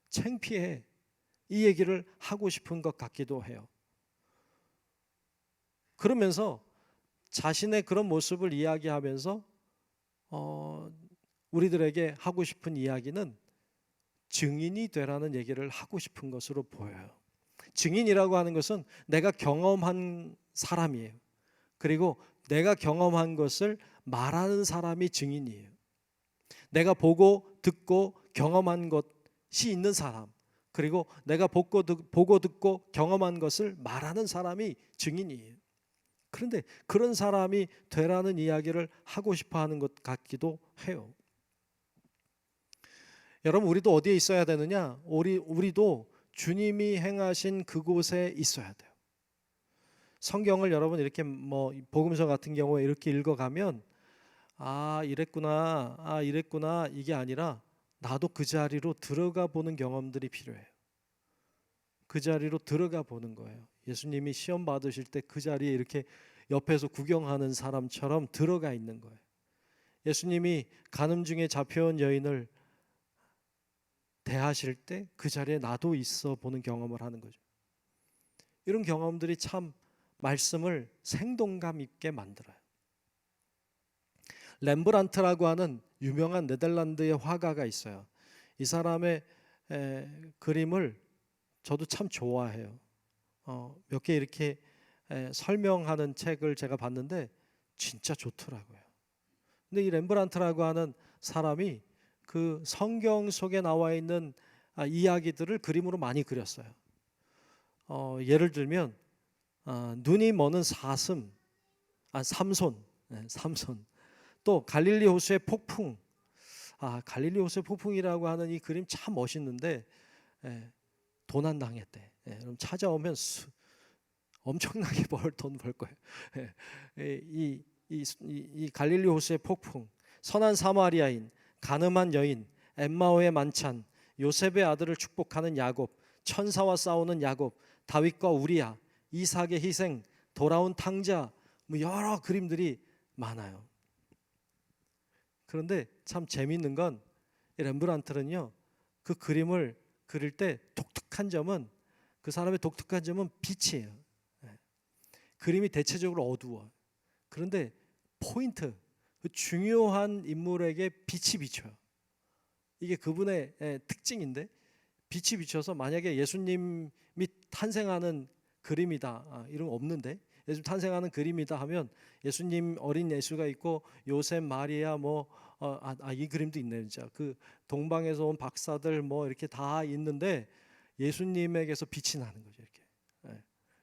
창피해. 이 얘기를 하고 싶은 것 같기도 해요. 그러면서 자신의 그런 모습을 이야기하면서 우리들에게 하고 싶은 이야기는 증인이 되라는 얘기를 하고 싶은 것으로 보여요. 증인이라고 하는 것은 내가 경험한 사람이에요. 그리고 내가 경험한 것을 말하는 사람이 증인이에요. 내가 보고 듣고 경험한 것이 있는 사람, 그리고 내가 보고 듣고 경험한 것을 말하는 사람이 증인이에요. 그런데 그런 사람이 되라는 이야기를 하고 싶어 하는 것 같기도 해요. 여러분, 우리도 어디에 있어야 되느냐? 우리도 주님이 행하신 그곳에 있어야 돼요. 성경을 여러분 이렇게 복음서 같은 경우에 이렇게 읽어가면 이랬구나 이게 아니라 나도 그 자리로 들어가 보는 경험들이 필요해요. 그 자리로 들어가 보는 거예요. 예수님이 시험 받으실 때 그 자리에 이렇게 옆에서 구경하는 사람처럼 들어가 있는 거예요. 예수님이 간음 중에 잡혀온 여인을 대하실 때 그 자리에 나도 있어 보는 경험을 하는 거죠. 이런 경험들이 참 말씀을 생동감 있게 만들어요. 렘브란트라고 하는 유명한 네덜란드의 화가가 있어요. 이 사람의 그림을 저도 참 좋아해요. 몇 개 이렇게 설명하는 책을 제가 봤는데 진짜 좋더라고요. 근데 이 렘브란트라고 하는 사람이 그 성경 속에 나와 있는 이야기들을 그림으로 많이 그렸어요. 예를 들면 눈이 머는 삼손, 또 갈릴리 호수의 폭풍. 갈릴리 호수의 폭풍이라고 하는 이 그림 참 멋있는데 도난 당했대. 그럼 찾아오면 엄청나게 돈 벌 거예요. 이 갈릴리 호수의 폭풍, 선한 사마리아인, 가늠한 여인, 엠마오의 만찬, 요셉의 아들을 축복하는 야곱, 천사와 싸우는 야곱, 다윗과 우리야, 이삭의 희생, 돌아온 탕자, 뭐 여러 그림들이 많아요. 그런데 참 재미있는 건 렘브란트는요, 그 그림을 그릴 때 독특한 점은, 그 사람의 독특한 점은 빛이에요. 그림이 대체적으로 어두워. 그런데 포인트, 그 중요한 인물에게 빛이 비쳐요. 이게 그분의 특징인데, 빛이 비쳐서 만약에 예수님이 탄생하는 그림이다, 이런 거 없는데 예수님 탄생하는 그림이다 하면 예수님, 어린 예수가 있고 요셉, 마리아, 이 그림도 있네요. 진짜 그 동방에서 온 박사들 뭐 이렇게 다 있는데 예수님에게서 빛이 나는 거죠. 이렇게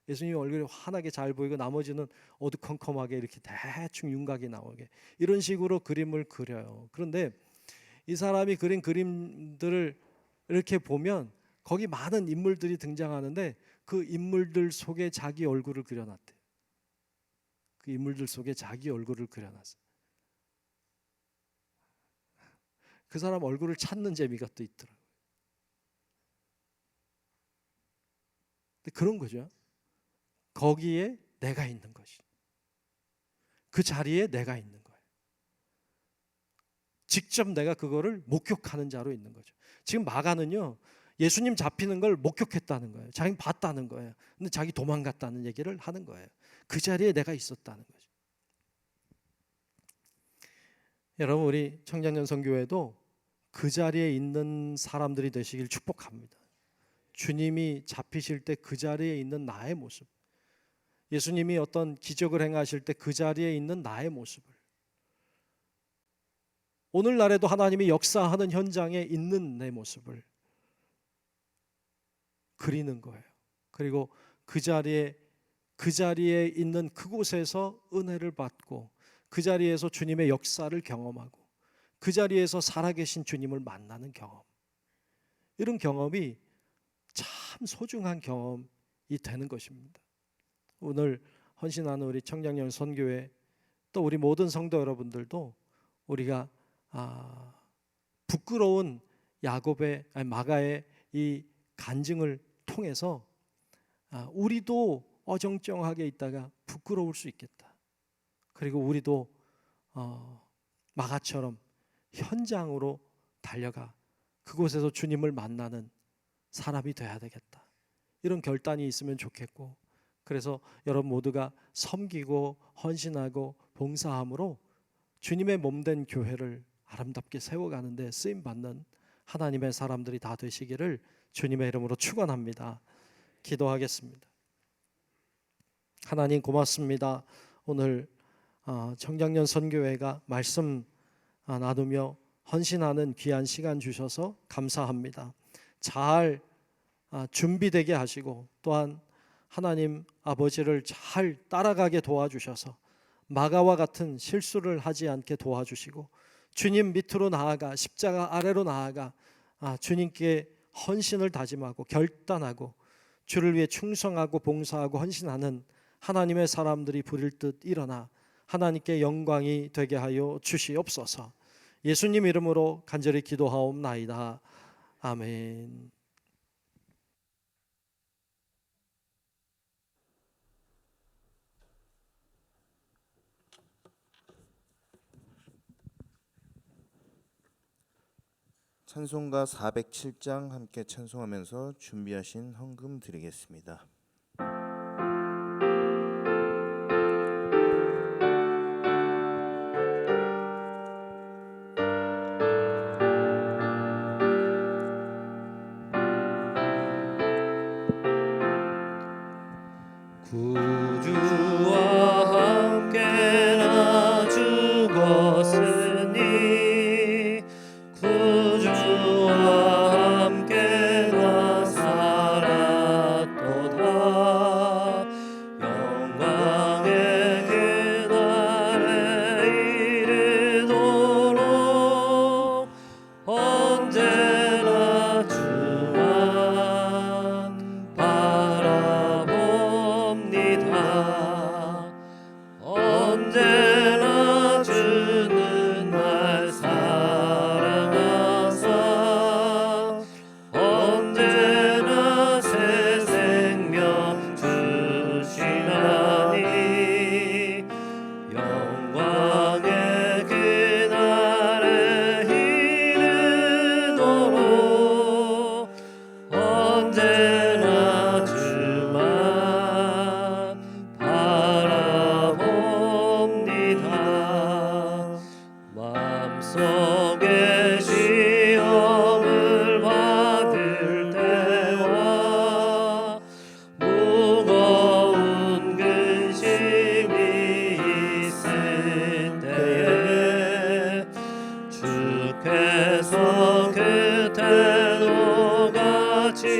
예수님 얼굴이 환하게 잘 보이고 나머지는 어두컴컴하게 이렇게 대충 윤곽이 나오게, 이런 식으로 그림을 그려요. 그런데 이 사람이 그린 그림들을 이렇게 보면 거기 많은 인물들이 등장하는데 그 인물들 속에 자기 얼굴을 그려놨대요. 그 인물들 속에 자기 얼굴을 그려놨어요. 그 사람 얼굴을 찾는 재미가 또 있더라고요. 근데 그런 거죠. 거기에 내가 있는 것이, 그 자리에 내가 있는 거예요. 직접 내가 그거를 목격하는 자로 있는 거죠. 지금 마가는요, 예수님 잡히는 걸 목격했다는 거예요. 자기는 봤다는 거예요. 근데 자기 도망갔다는 얘기를 하는 거예요. 그 자리에 내가 있었다는 거죠. 여러분, 우리 청장년 선교회도 그 자리에 있는 사람들이 되시길 축복합니다. 주님이 잡히실 때 그 자리에 있는 나의 모습, 예수님이 어떤 기적을 행하실 때 그 자리에 있는 나의 모습을, 오늘날에도 하나님이 역사하는 현장에 있는 내 모습을 그리는 거예요. 그리고 그 자리에 있는 그곳에서 은혜를 받고, 그 자리에서 주님의 역사를 경험하고, 그 자리에서 살아계신 주님을 만나는 경험, 이런 경험이 참 소중한 경험이 되는 것입니다. 오늘 헌신하는 우리 청량령 선교회, 또 우리 모든 성도 여러분들도 우리가 부끄러운 마가의 이 간증을 통해서 우리도 어정쩡하게 있다가 부끄러울 수 있겠다. 그리고 우리도 마가처럼 현장으로 달려가 그곳에서 주님을 만나는 사람이 돼야 되겠다. 이런 결단이 있으면 좋겠고, 그래서 여러분 모두가 섬기고 헌신하고 봉사함으로 주님의 몸된 교회를 아름답게 세워가는 데 쓰임받는 하나님의 사람들이 다 되시기를 주님의 이름으로 축원합니다. 기도하겠습니다. 하나님 고맙습니다. 오늘 청장년 선교회가 말씀 나누며 헌신하는 귀한 시간 주셔서 감사합니다. 잘 준비되게 하시고, 또한 하나님 아버지를 잘 따라가게 도와주셔서 마가와 같은 실수를 하지 않게 도와주시고, 주님 밑으로 나아가 십자가 아래로 나아가 주님께 헌신을 다짐하고 결단하고 주를 위해 충성하고 봉사하고 헌신하는 하나님의 사람들이 부릴 듯 일어나 하나님께 영광이 되게 하여 주시옵소서. 예수님 이름으로 간절히 기도하옵나이다. 아멘. 찬송가 407장 함께 찬송하면서 준비하신 헌금 드리겠습니다. 구주와 함께 나 죽었으니, 구주와 함께 나 살았도다.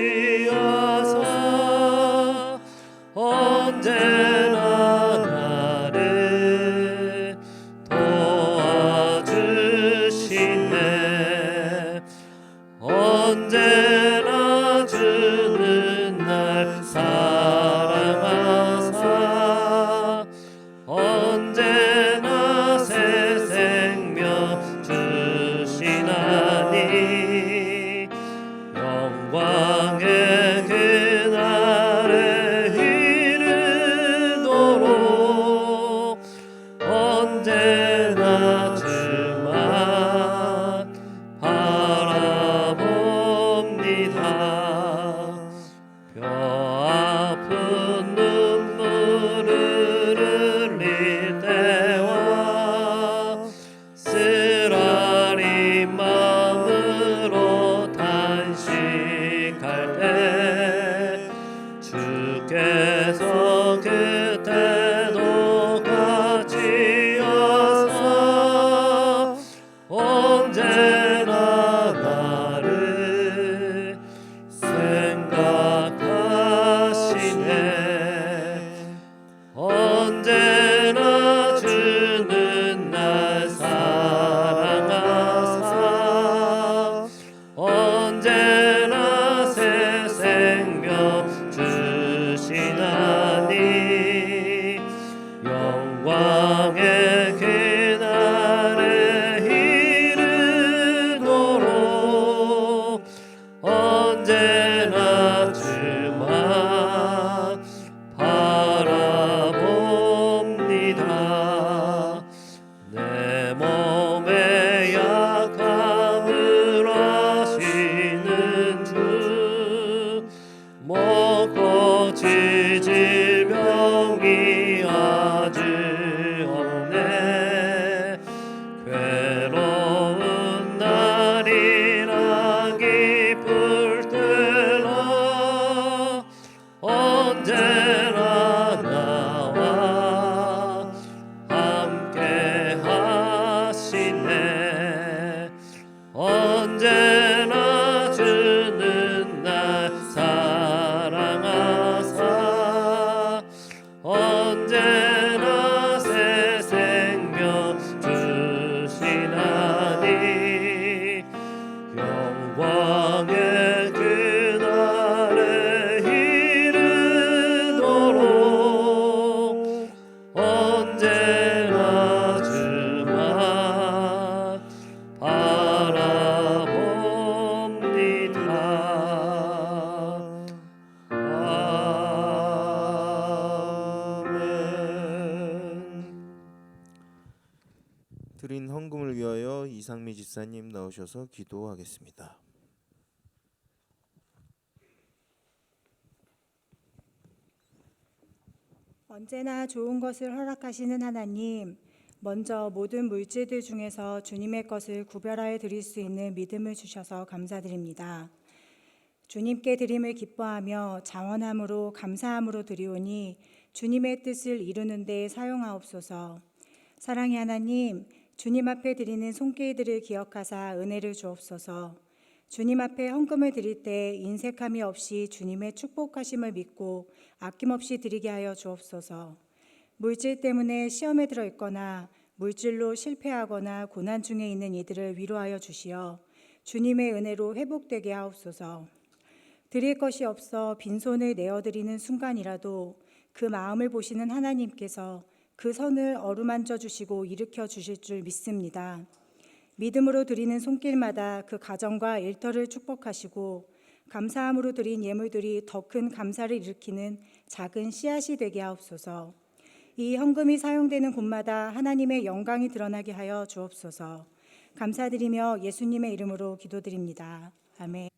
주시어서 언제나 나를 도와주시네. 언제나 주는 날 사랑하사 언제나 새 생명 주시나니 영광의 그날에 이르도록 언제나 주만 바라봅니다. 뼈 아픈 눈물을 흘릴 때와 쓰라린 마음으로 단식할 때 주께서 그때도 같이 하사 언제나 나를 생각하시네. 언제나 주는 날 사랑하사 언제나 새 생명 주시나니 영광의 그날에 이르도록 언제나 주만 바라봅니다. 내 몸의 약함을 아시는 주 먹고 지질 병이 아주 없네. 괴로운 날이라 기쁠 때나 언제나 나와 함께 하시네. 언제나 주는 날 사랑하사 언제나 새 생명 주시나니 영광의 그날에 이르도록 언제나 주만 바라봅니다. 아멘. 드린 헌금을 위하여 이상미 집사님 나오셔서 기도하겠습니다. 언제나 좋은 것을 허락하시는 하나님, 먼저 모든 물질들 중에서 주님의 것을 구별하여 드릴 수 있는 믿음을 주셔서 감사드립니다. 주님께 드림을 기뻐하며 자원함으로 감사함으로 드리오니 주님의 뜻을 이루는 데 사용하옵소서. 사랑의 하나님, 주님 앞에 드리는 손길들을 기억하사 은혜를 주옵소서. 주님 앞에 헌금을 드릴 때 인색함이 없이 주님의 축복하심을 믿고 아낌없이 드리게 하여 주옵소서. 물질 때문에 시험에 들어 있거나 물질로 실패하거나 고난 중에 있는 이들을 위로하여 주시어 주님의 은혜로 회복되게 하옵소서. 드릴 것이 없어 빈손을 내어드리는 순간이라도 그 마음을 보시는 하나님께서 그 선을 어루만져 주시고 일으켜 주실 줄 믿습니다. 믿음으로 드리는 손길마다 그 가정과 일터를 축복하시고 감사함으로 드린 예물들이 더 큰 감사를 일으키는 작은 씨앗이 되게 하옵소서. 이 헌금이 사용되는 곳마다 하나님의 영광이 드러나게 하여 주옵소서. 감사드리며 예수님의 이름으로 기도드립니다. 아멘.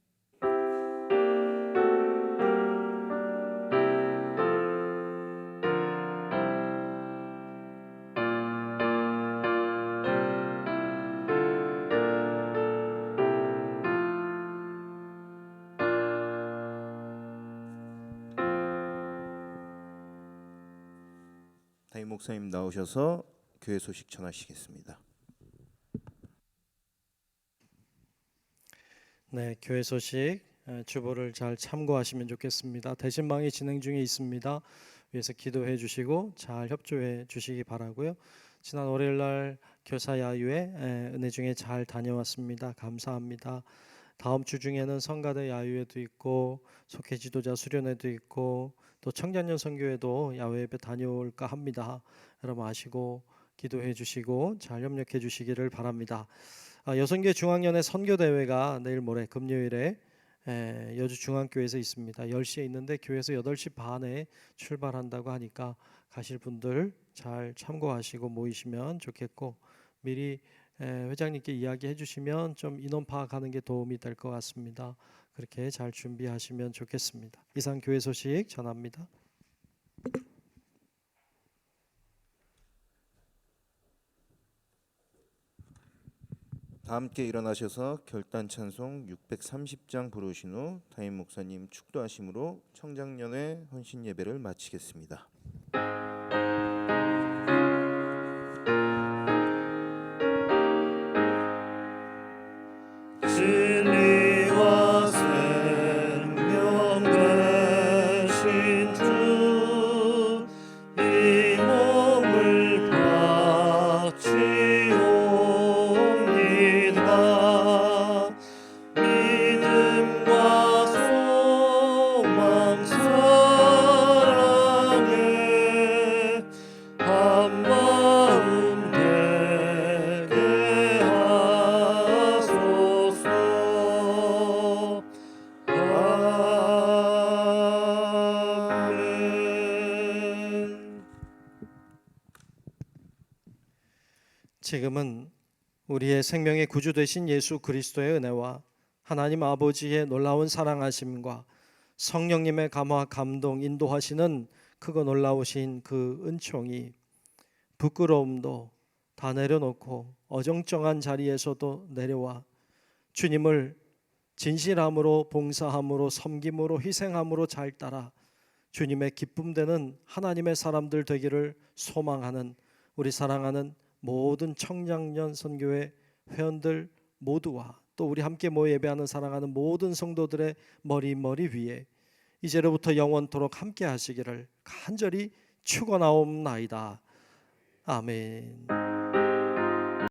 담임 목사님 나오셔서 교회 소식 전하시겠습니다. 네, 교회 소식 주보를 잘 참고하시면 좋겠습니다. 대신방이 진행 중에 있습니다. 위해서 기도해 주시고 잘 협조해 주시기 바라고요. 지난 월요일 날 교사 야유회 은혜 중에 잘 다녀왔습니다. 감사합니다. 다음 주 중에는 성가대 야유회도 있고 속회 지도자 수련회도 있고 또 청년년 선교회도 야외 예배 다녀올까 합니다. 여러분 아시고 기도해 주시고 잘 협력해 주시기를 바랍니다. 여성교 중앙연회 선교대회가 내일 모레 금요일에 여주 중앙교회에서 있습니다. 10시에 있는데 교회에서 8시 반에 출발한다고 하니까 가실 분들 잘 참고하시고 모이시면 좋겠고 미리 회장님께 이야기해 주시면 좀 인원 파악하는 게 도움이 될 것 같습니다. 그렇게 잘 준비하시면 좋겠습니다. 이상 교회 소식 전합니다. 다 함께 일어나셔서 결단 찬송 630장 부르신 후 담임 목사님 축도하심으로 청장년의 헌신 예배를 마치겠습니다. 진리와 생명 되신 주, 이 몸을 바치옵니다. 믿음과 소망 사랑에 한 마음 되게 하소서. 아멘. 지금은 우리의 생명의 구주 되신 예수 그리스도의 은혜와 하나님 아버지의 놀라운 사랑하심과 성령님의 감화 감동 인도하시는 크고 놀라우신 그 은총이 부끄러움도 다 내려놓고 어정쩡한 자리에서도 내려와 주님을 진실함으로 봉사함으로 섬김으로 희생함으로 잘 따라 주님의 기쁨 되는 하나님의 사람들 되기를 소망하는 우리 사랑하는 모든 청량년 선교회 회원들 모두와 또 우리 함께 모여 예배하는 사랑하는 모든 성도들의 머리 위에 이제로부터 영원토록 함께 하시기를 간절히 축원하옵나이다. 아멘.